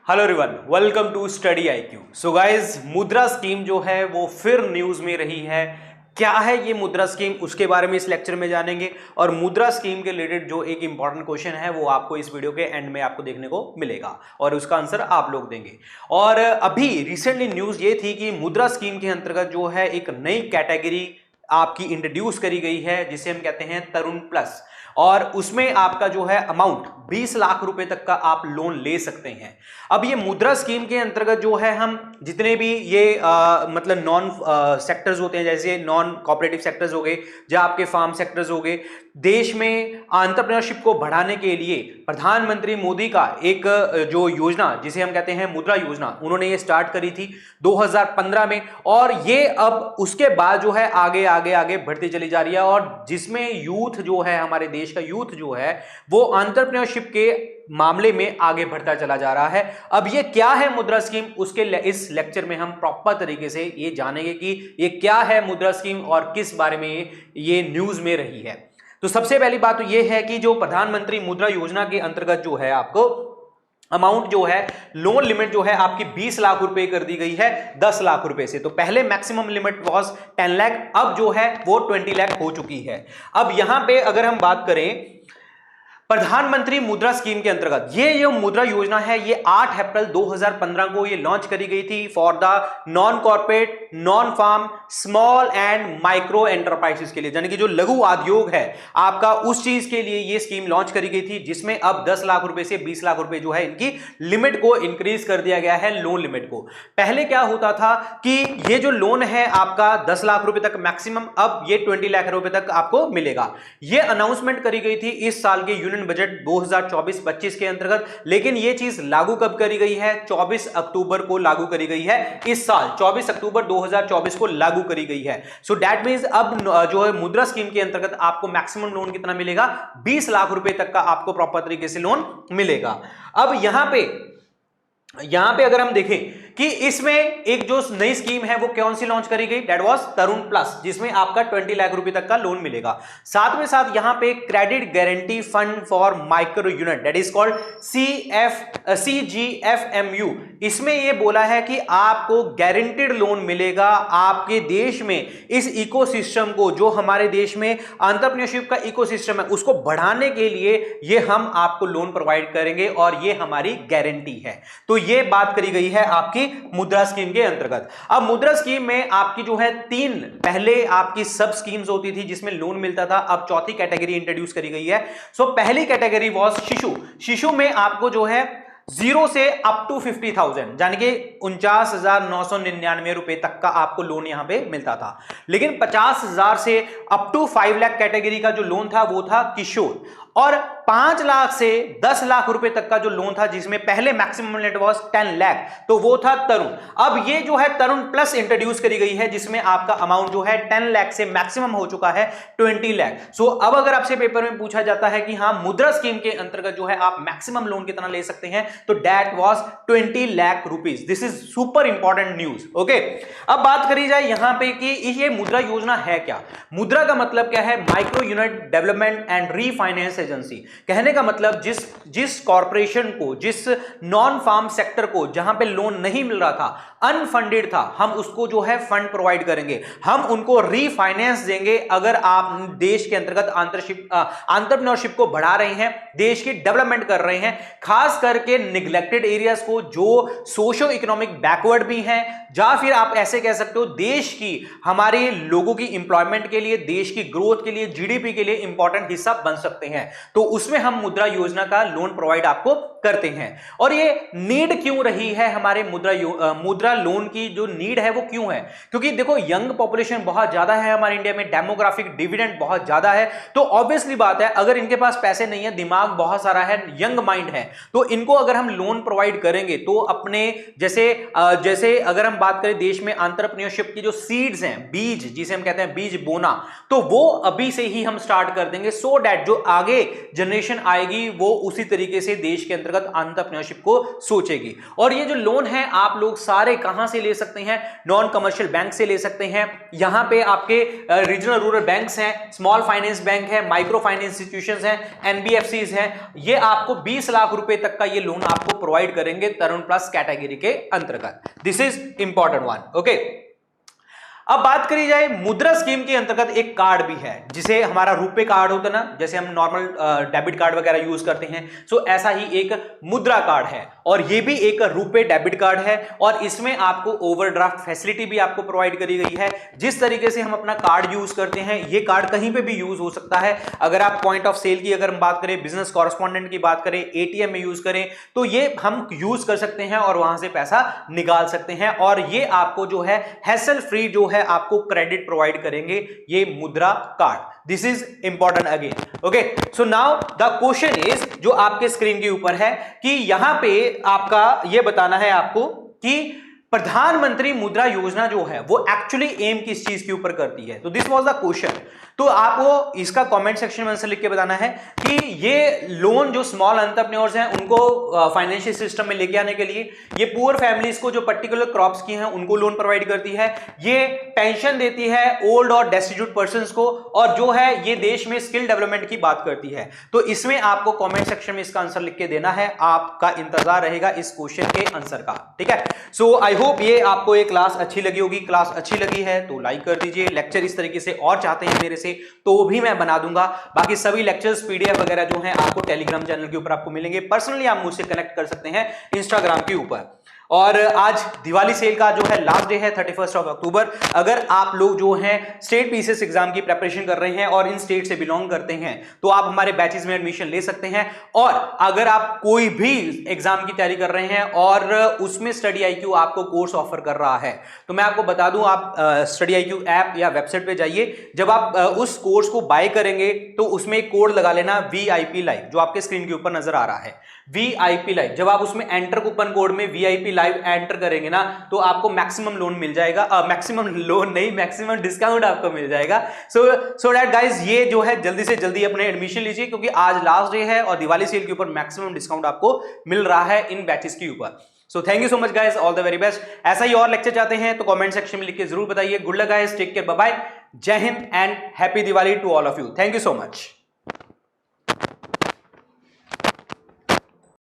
Hello everyone, welcome to study IQ. So guys, Mudra scheme जो है वो फिर न्यूज में रही है। क्या है ये मुद्रा स्कीम, उसके बारे में इस लेक्चर में जानेंगे। और मुद्रा स्कीम के रिलेटेड जो एक इंपॉर्टेंट क्वेश्चन है वो आपको इस वीडियो के एंड में आपको देखने को मिलेगा और उसका आंसर आप लोग देंगे। और अभी रिसेंटली न्यूज ये थी कि मुद्रा स्कीम के अंतर्गत जो है एक नई कैटेगरी आपकी इंट्रोड्यूस करी गई है जिसे हम कहते हैं तरुण प्लस। और उसमें आपका जो है अमाउंट 20 लाख रुपए तक का आप लोन ले सकते हैं। अब ये मुद्रा स्कीम के अंतर्गत जो है हम जितने भी ये मतलब नॉन सेक्टर्स होते हैं, जैसे नॉन कोऑपरेटिव सेक्टर्स हो गए, जहां आपके फार्म सेक्टर्स हो गए, देश में एंटरप्रेन्योरशिप को बढ़ाने के लिए प्रधानमंत्री मोदी का एक जो योजना जिसे हम कहते हैं मुद्रा योजना, उन्होंने ये स्टार्ट करी थी 2015 में। और ये अब उसके बाद जो है आगे आगे आगे बढ़ती चली जा रही है और जिसमें यूथ जो है, हमारे देश का यूथ जो है वो एंटरप्रेन्योरशिप के मामले में आगे बढ़ता चला जा रहा है। अब ये क्या है मुद्रा स्कीम, उसके इस लेक्चर में हम प्रॉपर तरीके से ये जानेंगे कि ये क्या है मुद्रा स्कीम और किस बारे में ये न्यूज में रही है। तो सबसे पहली बात तो ये है कि जो प्रधानमंत्री मुद्रा योजना के अंतर्गत जो है आपको अमाउंट जो है, लोन लिमिट जो है आपकी 20 लाख रुपए कर दी गई है 10 लाख रुपए से। तो पहले मैक्सिमम लिमिट वाज 10 लाख, अब जो है वो 20 लाख हो चुकी है। अब यहां पे अगर हम बात करें प्रधानमंत्री मुद्रा स्कीम के अंतर्गत, ये जो मुद्रा योजना है ये 8 अप्रैल 2015 को ये लॉन्च करी गई थी for the non corporate, non farm, small and micro enterprises के लिए, यानी कि जो लघु उद्योग है आपका, उस चीज के लिए ये स्कीम लॉन्च करी गई थी, जिसमें अब 10 लाख रुपए से 20 लाख रुपए जो है इनकी लिमिट को इंक्रीज कर दिया गया है, लोन लिमिट को। पहले क्या होता था कि ये जो लोन है आपका 10 लाख रुपए तक मैक्सिमम, अब ये 20 लाख रुपए तक आपको मिलेगा। ये अनाउंसमेंट करी गई थी इस साल के यूनियन बजट 2024-25 के अंतर्गत। लेकिन यह चीज लागू कब करी गई है? 24 अक्टूबर को लागू करी गई है इस साल, 24 अक्टूबर 2024 को लागू करी गई है। सो दैट मींस अब जो है मुद्रा स्कीम के अंतर्गत आपको मैक्सिमम लोन कितना मिलेगा? 20 लाख रुपए तक का आपको प्रॉपर तरीके से लोन मिलेगा। अब यहां पे अगर हम देखें कि इसमें एक जो नई स्कीम है वो कौन सी लॉन्च करी गई, दैट वाज तरुण प्लस, जिसमें आपका 20 लाख रुपए तक का लोन मिलेगा। साथ में साथ यहां पे credit guarantee fund for micro unit, that is called CGFMU, इसमें ये बोला है कि आपको गारंटीड लोन मिलेगा आपके देश में इस इकोसिस्टम को, जो हमारे देश में एंटरप्रेन्योरशिप का इकोसिस्टम है उसको बढ़ाने के लिए ये हम आपको लोन प्रोवाइड करेंगे और ये हमारी गारंटी है। तो ये बात करी गई है आपकी मुद्रा स्कीम के अंतर्गत। अब मुद्रा स्कीम में आपकी जो है 3 पहले आपकी सब स्कीम्स होती थी जिसमें लोन मिलता था, अब चौथी कैटेगरी इंट्रोड्यूस करी गई है। सो पहली कैटेगरी वाज शिशु में आपको जो है 0 से अप टू 50,000 यानी कि 49,999 रुपए तक का आपको लोन यहां पे मिलता था। लेकिन 50,000 से अप टू 5 लाख कैटेगरी का जो लोन था वो था किशोर, और 5 लाख से 10 लाख रुपए तक का जो लोन था जिसमें पहले मैक्सिमम लिमिट वाज 10 लाख, तो वो था तरुण। अब ये जो है तरुण प्लस इंट्रोड्यूस करी गई है जिसमें आपका अमाउंट जो है 10 लाख से मैक्सिमम हो चुका है 20 लाख। सो अब अगर आपसे पेपर में पूछा जाता है कि हां मुद्रा स्कीम के अंतर्गत जो है आप मैक्सिमम लोन कितना ले सकते हैं, तो that was 20 lakh rupees. This is super important news. Okay, अब बात करी जाए यहां पे कि ये मुद्रा योजना है क्या। मुद्रा का मतलब क्या है? Micro unit development and refinance agency. कहने का मतलब जिस कॉर्पोरेशन को, जिस नॉन फार्म सेक्टर को जहां पे लोन नहीं मिल रहा था, अनफंडेड था, हम उसको जो है फंड प्रोवाइड करेंगे, हम उनको रीफाइनेंस देंगे। अगर आप देश के अंतर्गत एंटरप्रेन्योरशिप को बढ़ा रहे हैं, देश की डेवलपमेंट कर रहे हैं, खास करके निग्लेक्टेड एरियाज को जो सोशो इकोनॉमिक बैकवर्ड भी हैं, या फिर आप ऐसे कह सकते हो देश की, हमारे लोगों की इंप्लॉयमेंट के लिए, देश की ग्रोथ के लिए, जीडीपी के लिए इंपॉर्टेंट हिस्सा बन सकते हैं, तो उसमें हम मुद्रा योजना का लोन प्रोवाइड आपको करते हैं। और ये नीड क्यों रही है हमारे मुद्रा लोन की जो नीड है वो क्यों है? क्योंकि देखो यंग पॉपुलेशन बहुत ज्यादा है हमारे इंडिया में, डेमोग्राफिक डिविडेंड बहुत ज्यादा है, तो ऑब्वियसली बात है अगर इनके पास पैसे नहीं है, दिमाग बहुत सारा है, यंग माइंड है, तो इनको अगर हम लोन प्रोवाइड करेंगे तो अपने जैसे अगर हम बात करें देश में एंटरप्रेन्योरशिप की जो सीड्स हैं, बीज जिसे हम कहते हैं बीज बोना, तो वो अभी से ही हम स्टार्ट कर देंगे, सो दैट जो आगे आगे जनरेशन आएगी वो उसी तरीके से देश के अंतर्गत एंटरप्रेन्योरशिप को सोचेगी। और ये जो लोन है आप लोग सारे कहां से ले सकते हैं? नॉन कमर्शियल बैंक से ले सकते हैं। यहां पे आपके रीजनल रूरल बैंक्स हैं, स्मॉल फाइनेंस बैंक है, माइक्रो फाइनेंस इंस्टीट्यूशंस हैं, एनबीएफसीज हैं। ये आपको 20 लाख रुपए तक का ये लोन आपको प्रोवाइड करेंगे तरुण प्लस कैटेगरी के अंतर्गत। This is important one. Okay, अब बात करी जाए मुद्रा स्कीम के अंतर्गत एक कार्ड भी है जिसे हमारा रुपे कार्ड होता है ना, जैसे हम नॉर्मल डेबिट कार्ड वगैरह यूज करते हैं, सो ऐसा ही एक मुद्रा कार्ड है और ये भी एक रुपे डेबिट कार्ड है और इसमें आपको ओवरड्राफ्ट फैसिलिटी भी आपको प्रोवाइड करी गई है। जिस तरीके से हम अपना कार्ड यूज करते हैं ये कार्ड कहीं पे भी यूज हो सकता है। अगर आप पॉइंट ऑफ सेल की अगर हम बात करें, बिजनेस कॉरेस्पॉन्डेंट की बात करें, एटीएम में यूज करें, तो ये हम यूज कर सकते हैं और वहां से पैसा निकाल सकते हैं और ये आपको जो है हैसल फ्री जो है आपको क्रेडिट प्रोवाइड करेंगे ये मुद्रा card. This is important again. Okay, so now the question is जो आपके स्क्रीन के ऊपर है कि यहां पे आपका ये बताना है आपको कि प्रधानमंत्री मुद्रा योजना जो है वो एक्चुअली एम किस चीज के ऊपर करती है। तो दिस वाज द क्वेश्चन। तो आपको इसका कमेंट सेक्शन में आंसर लिख के बताना है कि ये लोन जो स्मॉल एंटरप्रेन्योर्स हैं उनको फाइनेंशियल सिस्टम में लेके आने के लिए, ये पुअर फैमिलीज को जो पर्टिकुलर क्रॉप्स की हैं उनको लोन प्रोवाइड करती है, ये पेंशन देती है ओल्ड और डेस्टिट्यूट पर्संस को, और जो है ये देश में स्किल डेवलपमेंट की बात करती है। तो इसमें आपको कमेंट सेक्शन में इसका आंसर लिख के देना है। आपका इंतजार रहेगा इस क्वेश्चन के आंसर का। ठीक है, सो आई होप ये आपको एक क्लास अच्छी लगी होगी। क्लास अच्छी लगी है तो लाइक कर दीजिए। लेक्चर इस तरीके से और चाहते हैं मेरे से तो भी मैं बना दूंगा। बाकी सभी लेक्चर्स पीडीएफ वगैरह जो हैं आपको टेलीग्राम चैनल के ऊपर आपको मिलेंगे। पर्सनली आप मुझसे कनेक्ट कर सकते हैं इंस्टाग्राम के ऊपर। और आज दिवाली सेल का जो है लास्ट डे है 31 अक्टूबर। अगर आप लोग जो हैं स्टेट पीसीएस एग्जाम की प्रिपरेशन कर रहे हैं और इन स्टेट से बिलोंग करते हैं तो आप हमारे बैचेस में एडमिशन ले सकते हैं। और अगर आप कोई भी एग्जाम की तैयारी कर रहे हैं और उसमें स्टडी आईक्यू आपको कोर्स ऑफर कर रहा है तो मैं आपको बता दूं, आप स्टडी आईक्यू ऐप या वेबसाइट पे जाइए। जब आप उस कोर्स को बाय करेंगे तो उसमें एक कोड लगा लेना VIP लाइव, जो आपके स्क्रीन के ऊपर नजर आ रहा है VIP लाइव। जब आप उसमें एंटर कूपन कोड में VIP लाइव एंटर करेंगे ना तो आपको मैक्सिमम लोन मिल जाएगा। मैक्सिमम लोन नहीं, मैक्सिमम डिस्काउंट आपको मिल जाएगा। सो दैट गाइस ये जो है जल्दी से जल्दी अपने एडमिशन लीजिए क्योंकि आज लास्ट डे है और दिवाली सेल के ऊपर मैक्सिमम डिस्काउंट आपको मिल रहा है इन बैचेस के ऊपर। So thank you so much guys, all the very best. ऐसा ही और लेक्चर चाहते हैं तो कमेंट सेक्शन में लिख के जरूर बताइए। Good luck guys, take care, bye bye, जय हिंद and happy Diwali to all of you. Thank you so much.